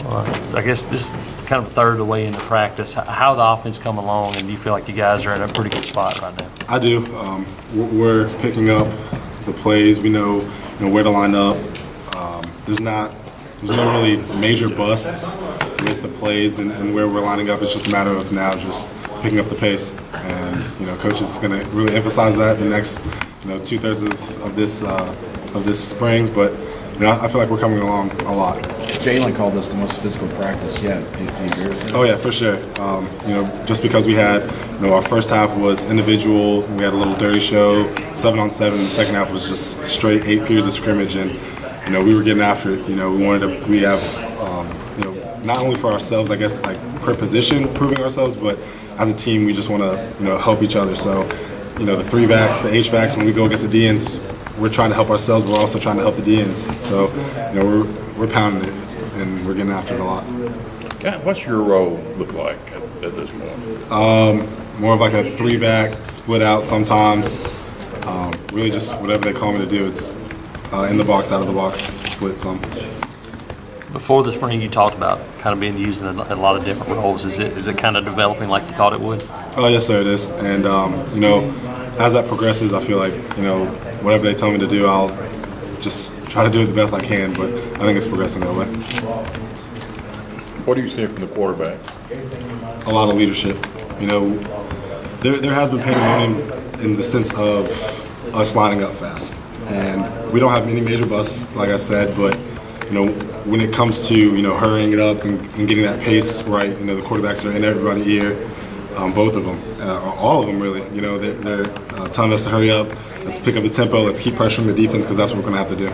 I guess this is kind of a third of the way into practice. How the offense come along, and do you feel like you guys are in a pretty good spot right now? I do. We're picking up the plays. We know where to line up. There's no really major busts with the plays and where we're lining up. It's just a matter of now just picking up the pace. And coach is going to really emphasize that the next 2/3 of this spring. But I feel like we're coming along a lot. Jalen called this the most physical practice yet. Do you agree with that? Oh yeah, for sure. Just because we had, our first half was individual, we had a little dirty show, 7-on-7. The second half was just straight 8 periods of scrimmage, and we were getting after it. We have, not only for ourselves, I guess, like per position, proving ourselves, but as a team, we just want to, help each other. So, the 3-backs, the H-backs, when we go against the DNs, we're trying to help ourselves, but we're also trying to help the DNs. So, we're pounding it, and we're getting after it a lot. What's your role look like at this point? More of like a 3-back, split out sometimes. Really just whatever they call me to do. It's in the box, out of the box, split some. Before the spring, you talked about kind of being used in a lot of different roles. Is it kind of developing like you thought it would? Oh, yes, sir, it is. And, as that progresses, I feel like, whatever they tell me to do, I'll just try to do it the best I can, but I think it's progressing that way. What do you see from the quarterback? A lot of leadership. There has been pandemonium in the sense of us lining up fast. And we don't have any major busts, like I said, but, when it comes to, hurrying it up and getting that pace right, the quarterbacks are in everybody's ear, both of them, all of them really, they're telling us to hurry up, let's pick up the tempo, let's keep pressuring the defense because that's what we're going to have to do.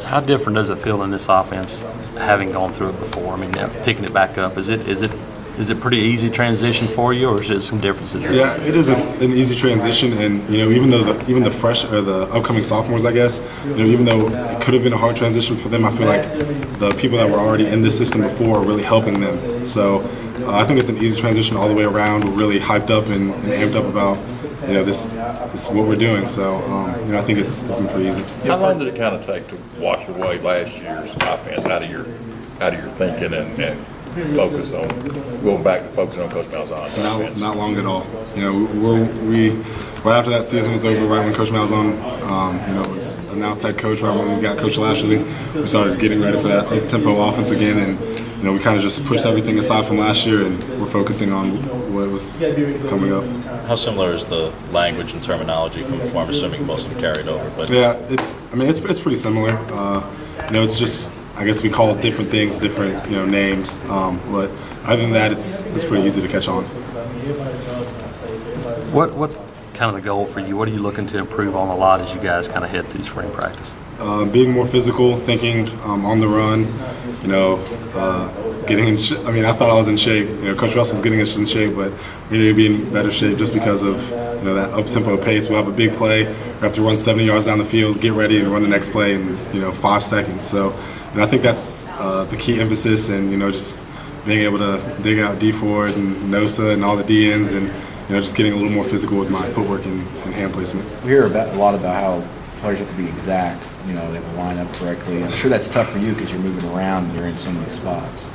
How different does it feel in this offense, having gone through it before? I mean, now picking it back up, is it pretty easy transition for you, or is there some differences? Yeah, it is an easy transition, and even the fresh or the upcoming sophomores, I guess, even though it could have been a hard transition for them, I feel like the people that were already in this system before are really helping them. So I think it's an easy transition all the way around. We're really hyped up and amped up about this what we're doing. So I think it's been pretty easy. How long did it kind of take to wash away last year's offense out of your thinking and focus on going back to focusing on Coach Malzahn? Not long at all. We right after that season was over, right when Coach Malzahn was announced head coach, right when we got Coach Lashley, we started getting ready for that tempo offense again, and we kind of just pushed everything aside from last year, and we're focusing on what was coming up. How similar is the language and terminology from before? I'm assuming most of them carried over, but yeah, it's pretty similar. It's just, I guess we call different things different names, but other than that, it's pretty easy to catch on. What's kind of the goal for you? What are you looking to improve on a lot as you guys kind of head through spring practice? Being more physical, thinking on the run, getting in I thought I was in shape. Coach Russell's getting us in shape, but we need to be in better shape just because of that up-tempo pace. We'll have a big play. We have to run 70 yards down the field, get ready, and run the next play in 5 seconds. So I think that's the key emphasis, and just being able to dig out D Ford and Nosa and all the DNs, and just getting a little more physical with my footwork and hand placement. We hear a lot about how players have to be exact, they have to line up correctly. I'm sure that's tough for you because you're moving around and you're in so many spots.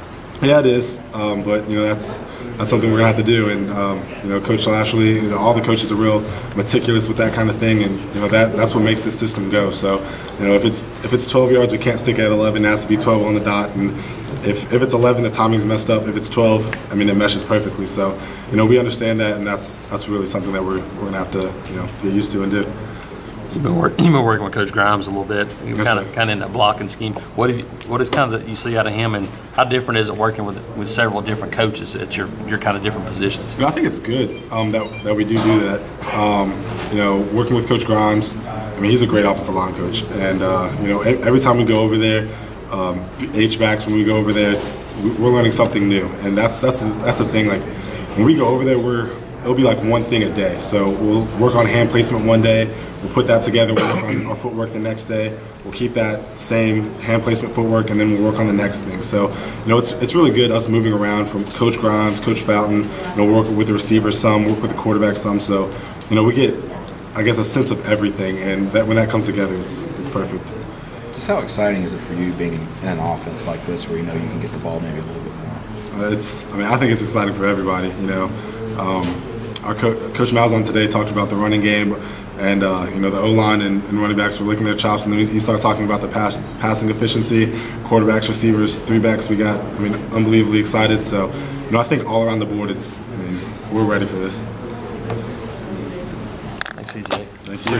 Yeah, it is, but that's something we're gonna have to do. And Coach Lashley, all the coaches are real meticulous with that kind of thing, and that's what makes this system go. So if it's 12 yards, we can't stick at 11. It has to be 12 on the dot, and if it's 11, the timing's messed up. If it's 12, it meshes perfectly. So we understand that, and that's really something that we're gonna have to get used to and do. You've been working with Coach Grimes a little bit. You're Yes, kind of in that blocking scheme. What is kind of that you see out of him, and how different is it working with several different coaches at your kind of different positions? I think it's good that we do that. Working with Coach Grimes, he's a great offensive line coach, and every time we go over there, H-backs, when we go over there, we're learning something new, and that's the thing. Like when we go over there, it'll be like one thing a day. So we'll work on hand placement one day. We'll put that together. We'll work on our footwork the next day. We'll keep that same hand placement footwork, and then we'll work on the next thing. So, it's really good us moving around from Coach Grimes, Coach Fountain. Work with the receivers some, work with the quarterback some. So, we get, I guess, a sense of everything, and that when that comes together, it's perfect. Just how exciting is it for you being in an offense like this where you know you can get the ball maybe a little bit more? I think it's exciting for everybody. Our Coach Malzahn today talked about the running game, and the O-line and running backs were licking their chops, and then he started talking about the passing efficiency, quarterbacks, receivers, three backs. We got, unbelievably excited. So, I think all around the board, we're ready for this. Thanks, CJ. Thank you.